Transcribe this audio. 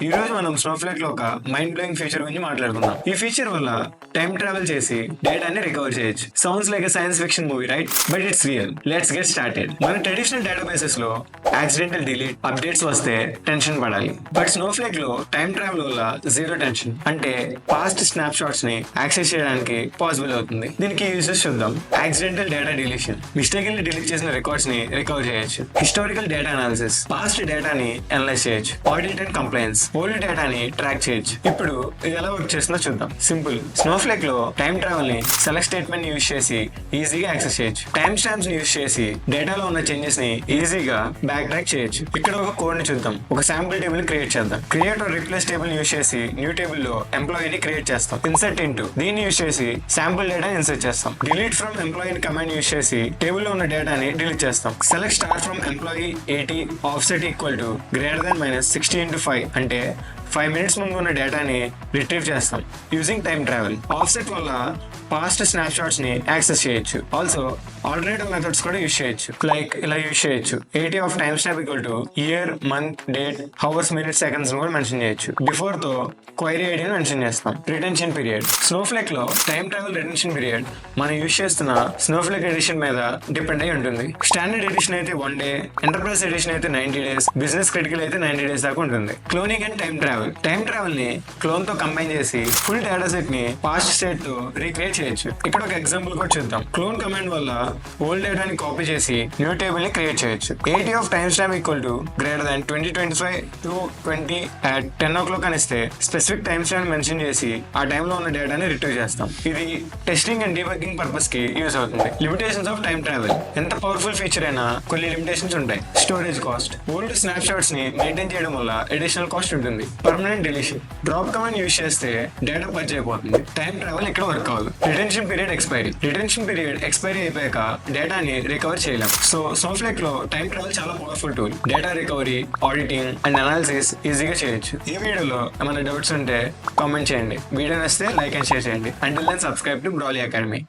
ఈ రోజు మనం స్నోఫ్లేక్ లో ఒక మైండ్ బ్లోయింగ్ ఫీచర్ గురించి మాట్లాడుకుందాం. ఈ ఫీచర్ వల్ల టైం ట్రావెల్ చేసి డేటాని రికవర్ చేయొచ్చు. Sounds like science fiction movie, right? But it's real. Let's get started. మన ట్రెడిషనల్ డేటాబేసెస్ లో యాక్సిడెంటల్ డిలీట్ అప్డేట్స్ వస్తే టెన్షన్ పడాలి. బట్ స్నోఫ్లేక్ లో టైం ట్రావెల్ వల్ల జీరో టెన్షన్. అంటే పాస్ట్ స్నాప్ షాట్స్ ని యాక్సెస్ చేయడానికి పాసిబుల్ అవుతుంది. దీనికి యూజెస్ చూద్దాం. యాక్సిడెంటల్ డేటా డిలీషన్, మిస్టేకల్లీ డిలీట్ చేసిన రికార్డ్స్ ని రికవర్ చేయొచ్చు. హిస్టారికల్ డేటా అనాలిసిస్, పాస్ట్ డేటాని అనలైజ్ చేయొచ్చు. ఆడిట్ అండ్ కంప్లైన్స్, ఓల్డ్ డేటాని ట్రాక్ చేయొచ్చు. ఇప్పుడు ఇది ఎలా వర్క్ చేస్తుందో చూద్దాం. సింపుల్. స్నోఫ్లేక్ లో టైం ట్రావెల్ ని సెలెక్ట్ స్టేట్మెంట్ యూజ్ చేసి ఈజీగా యాక్సెస్ చేయొచ్చు. టైం స్టాంప్స్ ని యూజ్ చేసి డేటాలో ఉన్న చేంజెస్ ని ఈజీగా బ్యాక్ ట్రాక్ చేయొచ్చు. ఇక్కడ ఒక కోడ్ ని చూద్దాం. ఒక శాంపుల్ టేబుల్ క్రియేట్ చేద్దాం. Create are replace table use చేసి న్యూ టేబుల్ లో ఎంప్లాయీ ని క్రియేట్ చేస్తాం. ఇన్సర్ట్ ఇంటూ, దీన్ని యూజ్ చేసి శాంపుల్ డేటా ఇన్సర్ట్ చేస్తాం. Delete from employee command use చేసి టేబుల్ లో ఉన్న డేటాని డిలీట్ చేస్తాం. Select star from employee 80 offset equal to greater than -60/5 అంటే 5 minutes ముందు ఉన్న డేటాని రిట్రీవ్ చేస్తాం యూజింగ్ టైం ట్రావెల్. ఆఫ్సెట్ వల్ల పాస్ట్ స్నాప్ షాట్స్ ని యాక్సెస్ చేయొచ్చు. ఆల్సో ఆల్టర్నేటివ్ మెథడ్స్ కూడా యూజ్ చేయొచ్చు. లైక్ ఇలా యూజ్ చేయొచ్చు. 80 of time snap equal to year, month, date, hours, minutes, seconds కూడా మెన్షన్ చేయొచ్చు. బిఫోర్ తో క్వైరీ ఐడిని మెన్షన్ చేస్తాం. రిటెన్షన్ పీరియడ్, స్నోఫ్లేక్ లో టైం ట్రావెల్ రిటెన్షన్ పీరియడ్ మనం యూజ్ చేస్తున్న స్నోఫ్లేక్ ఎడిషన్ మీద డిపెండ్ అయి ఉంటుంది. స్టాండర్డ్ ఎడిషన్ అయితే 1 day, ఎంటర్ప్రైజ్ ఎడిషన్ అయితే 90 days, బిజినెస్ క్రిటికల్ అయితే 90 days దాకా ఉంటుంది. Cloning and time travel, time travel ని క్లోన్ తో కంబైన్ చేసి ఫుల్ డేటా సెట్ ని పాస్ట్ స్టేట్ తో రీక్రియేట్ చేయొచ్చు. ఇక్కడ ఒక ఎగ్జాంపుల్ కూడా చూద్దాం. క్లోన్ కమాండ్ వల్ల ఓల్డ్ డేటాని కాపీ చేసి న్యూ టేబుల్ ని క్రియేట్ చేయొచ్చు. 80 of time stamp equal to greater than 2025 to 20 at 10 o'clock అని ఇస్తే స్పెసిఫిక్ టైమ్ స్టాంప్ మెన్షన్ చేసి ఆ టైంలో ఉన్న డేటాని రిట్రీవ్ చేస్తాం. ఇది టెస్టింగ్ అండ్ డీబగ్గింగ్ పర్పస్ కి యూజ్ అవుతుంది. లిమిటేషన్స్ ఆఫ్ టైం ట్రావెల్, ఎంత పవర్ఫుల్ ఫీచర్ అయినా కొన్ని లిమిటేషన్స్ ఉంటాయి. Storage cost, old snap shots ని మెయింటైన్ చేయడం వల్ల అడిషనల్ కాస్ట్ ఉంటుంది. Permanent deletion, drop command use చేస్తే డేటా పర్చ్ అయిపోతుంది. టైం ట్రావెల్ ఇక్కడ వర్క్ అవ్వదు. Retention period expiry, retention period expiry అయిపోయాక డేటాని రికవర్ చేయలేం. సో స్నోఫ్లేక్ లో టైం ట్రావెల్ చాలా powerful tool. Data recovery, auditing and analysis ఈజీగా చేయొచ్చు. ఈ వీడియోలో ఏమైనా డౌట్స్ ఉంటే కామెంట్ చేయండి. వీడియో నచ్చితే లైక్ అండ్ షేర్ చేయండి. అంటిల్ దెన్ సబ్స్క్రైబ్ టు బ్రాలీ అకాడమీ.